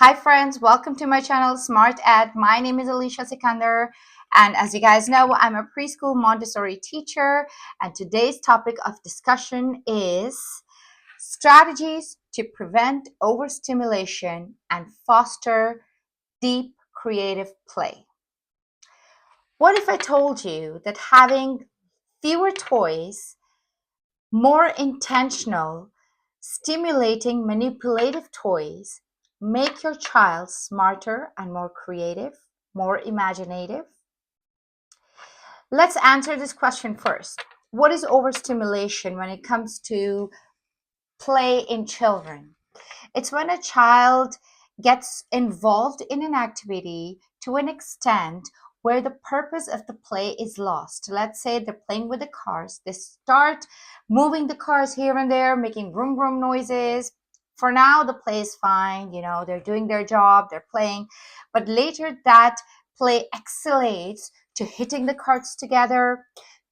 Hi friends, welcome to my channel Smart Ed. My name is Alicia Sikandar, and as you guys know, I'm a preschool Montessori teacher, and today's topic of discussion is strategies to prevent overstimulation and foster deep creative play. What if I told you that having fewer toys, more intentional, stimulating, manipulative toys make your child smarter and more creative, more imaginative? Let's answer this question first. What is overstimulation when it comes to play in children? It's when a child gets involved in an activity to an extent where the purpose of the play is lost. Let's say they're playing with the cars. They start moving the cars here and there, making vroom vroom noises. For now, the play is fine. They're doing their job, they're playing. But later, that play escalates to hitting the carts together,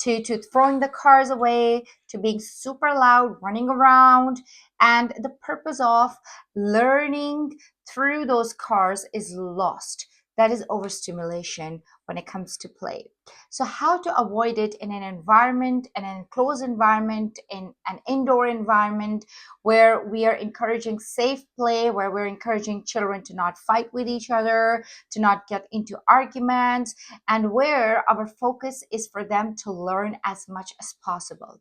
to throwing the cars away, to being super loud, running around. And the purpose of learning through those cars is lost. That is overstimulation when it comes to play. So how to avoid it in an environment, an enclosed environment, in an indoor environment where we are encouraging safe play, where we're encouraging children to not fight with each other, to not get into arguments, and where our focus is for them to learn as much as possible.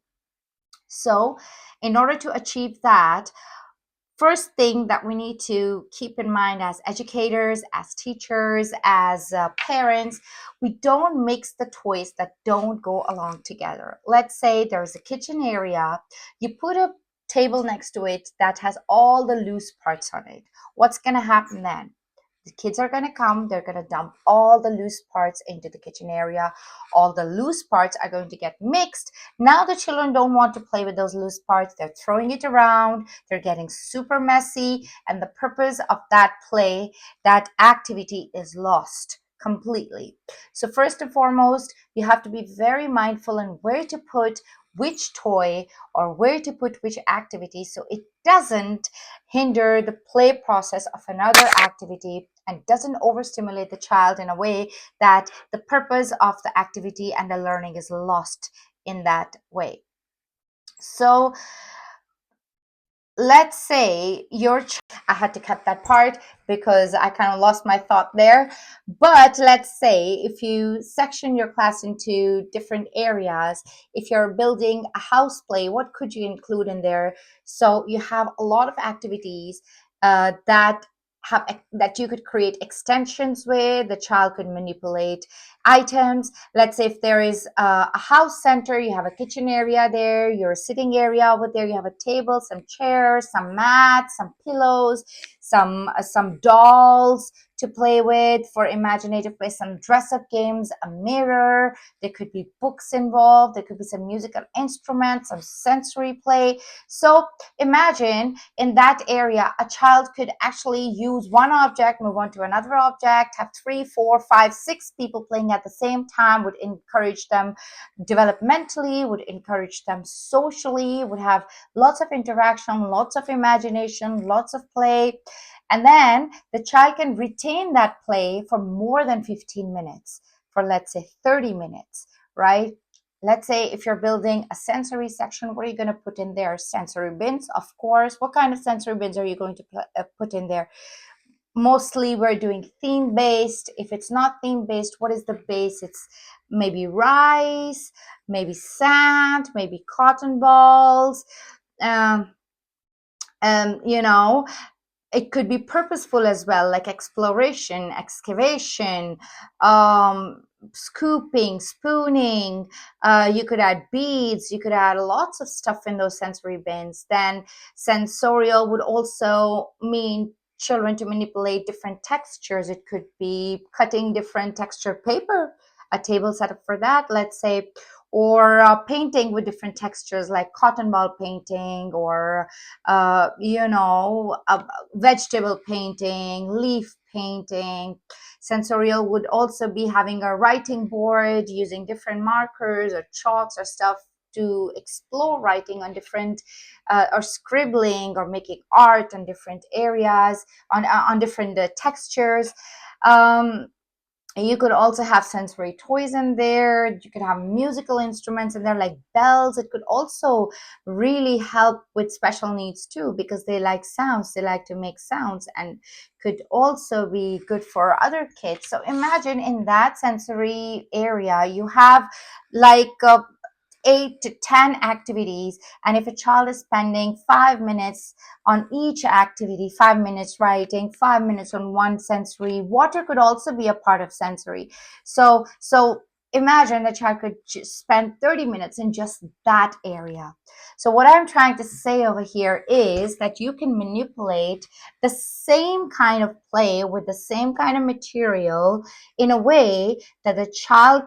So in order to achieve that, first thing that we need to keep in mind as educators, as teachers, as parents, we don't mix the toys that don't go along together. Let's say there's a kitchen area, you put a table next to it that has all the loose parts on it. What's going to happen then? The kids are going to come, they're going to dump all the loose parts into the kitchen area. All the loose parts are going to get mixed. Now the children don't want to play with those loose parts. They're throwing it around. They're getting super messy. And the purpose of that play, that activity is lost completely. So first and foremost, you have to be very mindful in where to put which toy or where to put which activity so it doesn't hinder the play process of another activity and doesn't overstimulate the child in a way that the purpose of the activity and the learning is lost in that way. So let's say I had to cut that part because I kind of lost my thought there. But let's say if you section your class into different areas, if you're building a house play, what could you include in there? So you have a lot of activities that you could create extensions with. The child could manipulate items. Let's say if there is a house center, you have a kitchen area there, your sitting area over there, you have a table, some chairs, some mats, some pillows, some dolls to play with for imaginative play, some dress-up games, a mirror. There could be books involved. There could be some musical instruments, some sensory play. So imagine in that area, a child could actually use one object, move on to another object, have 3, 4, 5, 6 people playing at the same time, would encourage them developmentally, would encourage them socially, would have lots of interaction, lots of imagination, lots of play. And then the child can retain that play for more than 15 minutes, for let's say 30 minutes, right? Let's say if you're building a sensory section, what are you going to put in there? Sensory bins, of course. What kind of sensory bins are you going to put in there? Mostly we're doing theme-based. If it's not theme-based, what is the base? It's maybe rice, maybe sand, maybe cotton balls. It could be purposeful as well, like exploration, excavation, scooping, spooning. You could add beads. You could add lots of stuff in those sensory bins. Then sensorial would also mean children to manipulate different textures. It could be cutting different texture paper, a table set up for that, let's say, or painting with different textures like cotton ball painting, or vegetable painting, leaf painting. Sensorial would also be having a writing board, using different markers or chalks or stuff to explore writing on different or scribbling or making art on different areas, on different textures. um, you could also have sensory toys in there. You could have musical instruments in there like bells. It could also really help with special needs too, because they like sounds, they like to make sounds, and could also be good for other kids. So imagine in that sensory area you have like 8 to 10 activities, and if a child is spending 5 minutes on each activity, 5 minutes writing, 5 minutes on one sensory, water could also be a part of sensory. So imagine the child could just spend 30 minutes in just that area. So what I'm trying to say over here is that you can manipulate the same kind of play with the same kind of material in a way that the child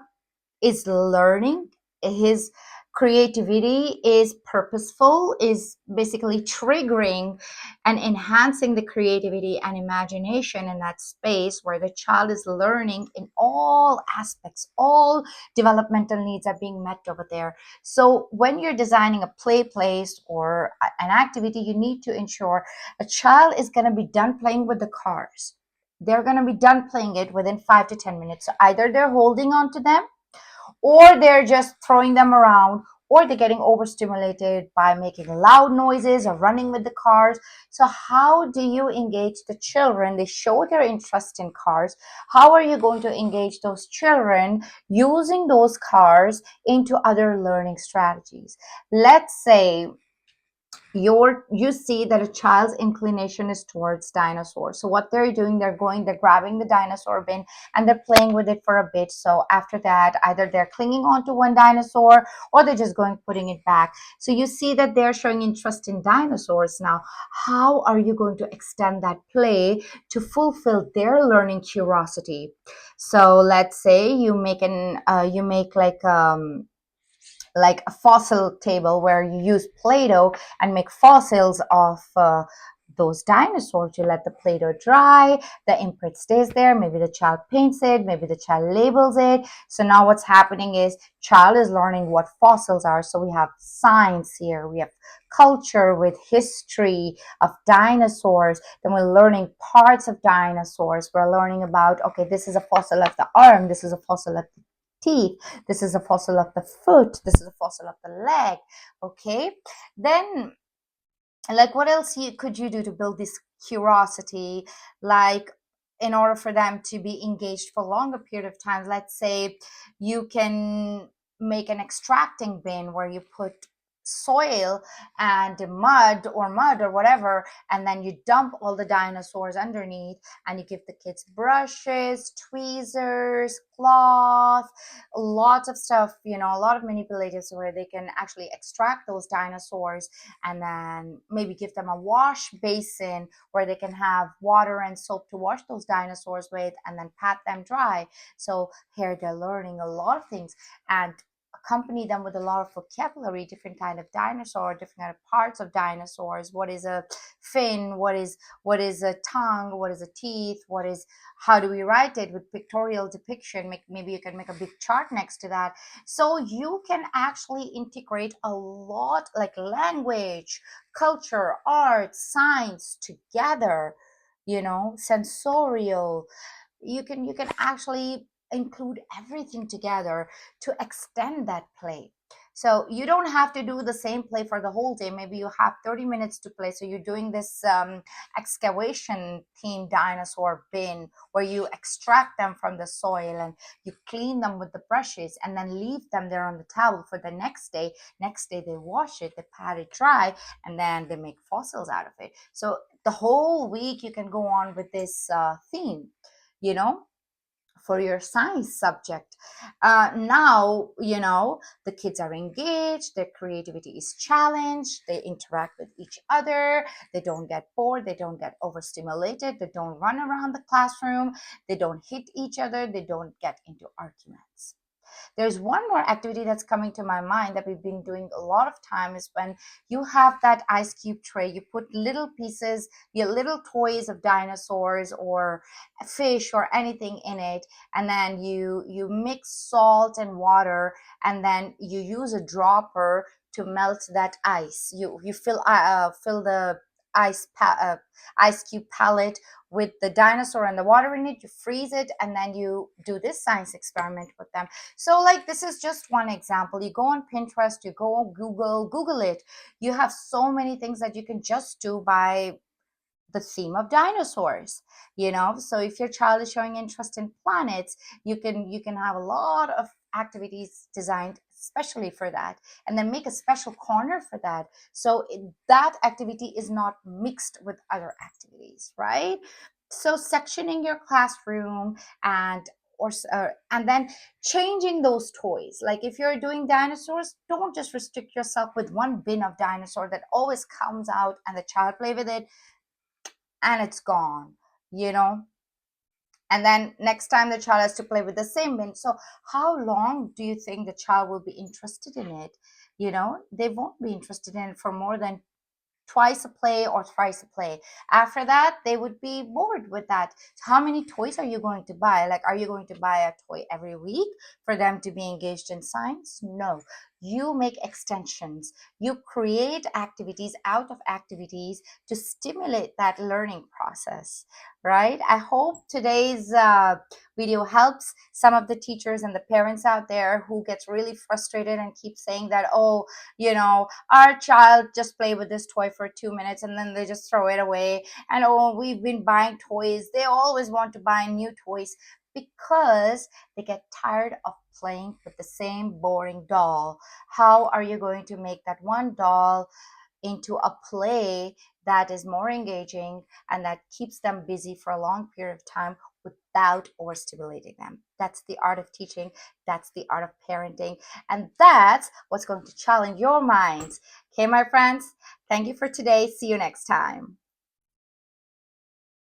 is learning, his creativity is purposeful, is basically triggering and enhancing the creativity and imagination in that space where the child is learning in all aspects, all developmental needs are being met over there. So when you're designing a play place or an activity, you need to ensure a child is going to be done playing with the cars. They're going to be done playing it within 5 to 10 minutes. So either they're holding on to them, or they're just throwing them around, or they're getting overstimulated by making loud noises or running with the cars. So how do you engage the children? They show their interest in cars. How are you going to engage those children using those cars into other learning strategies? Let's say you see that a child's inclination is towards dinosaurs. So what they're doing, they're grabbing the dinosaur bin and they're playing with it for a bit. So after that, either they're clinging onto one dinosaur or they're just going putting it back. So you see that they're showing interest in dinosaurs. Now how are you going to extend that play to fulfill their learning curiosity? So let's say you make like a fossil table where you use Play-Doh and make fossils of those dinosaurs. You let the Play-Doh dry, the imprint stays there, maybe the child paints it, maybe the child labels it. So now what's happening is child is learning what fossils are. So we have science here, we have culture with history of dinosaurs, then we're learning parts of dinosaurs. We're learning about, okay, this is a fossil of the arm, this is a fossil of the teeth, this is a fossil of the foot, this is a fossil of the leg. Okay, then like what else could you do to build this curiosity, like in order for them to be engaged for a longer period of time? Let's say you can make an extracting bin where you put soil and mud or whatever, and then you dump all the dinosaurs underneath, and you give the kids brushes, tweezers, cloth, lots of stuff, a lot of manipulators where they can actually extract those dinosaurs, and then maybe give them a wash basin where they can have water and soap to wash those dinosaurs with, and then pat them dry. So here they're learning a lot of things, and accompany them with a lot of vocabulary, different kind of dinosaur, different kind of parts of dinosaurs. What is a fin? What is a tongue? What is a teeth? How do we write it with pictorial depiction? Maybe you can make a big chart next to that. So you can actually integrate a lot, like language, culture, art, science together, sensorial. You can actually include everything together to extend that play. So you don't have to do the same play for the whole day. Maybe you have 30 minutes to play, so you're doing this excavation themed dinosaur bin where you extract them from the soil and you clean them with the brushes and then leave them there on the towel for the next day they wash it, they pat it dry, and then they make fossils out of it. So the whole week you can go on with this theme, you know for your science subject. Now, the kids are engaged, their creativity is challenged, they interact with each other, they don't get bored, they don't get overstimulated, they don't run around the classroom, they don't hit each other, they don't get into arguments. There's one more activity that's coming to my mind that we've been doing a lot of time is when you have that ice cube tray, you put little pieces, your little toys of dinosaurs or fish or anything in it, and then you mix salt and water, and then you use a dropper to melt that ice. You fill the ice cube palette with the dinosaur and the water in it, you freeze it, and then you do this science experiment with them. So like, this is just one example. You go on Pinterest, you go on Google it. You have so many things that you can just do by the theme of dinosaurs, so if your child is showing interest in planets, you can have a lot of activities designed especially for that, and then make a special corner for that, so that activity is not mixed with other activities, right? So sectioning your classroom, and and then changing those toys. Like, if you're doing dinosaurs, don't just restrict yourself with one bin of dinosaur that always comes out and the child play with it and it's gone, you know and then next time the child has to play with the same bin. So how long do you think the child will be interested in it? They won't be interested in it for more than twice a play or thrice a play. After that, they would be bored with that. So how many toys are you going to buy? Like, are you going to buy a toy every week for them to be engaged in science? No. You make extensions. You create activities out of activities to stimulate that learning process, right? I hope today's video helps some of the teachers and the parents out there who gets really frustrated and keep saying that, oh, our child just play with this toy for 2 minutes and then they just throw it away, and oh, we've been buying toys, they always want to buy new toys, because they get tired of playing with the same boring doll. How are you going to make that one doll into a play that is more engaging and that keeps them busy for a long period of time without overstimulating them? That's the art of teaching. That's the art of parenting. And that's what's going to challenge your minds. Okay, my friends, thank you for today. See you next time.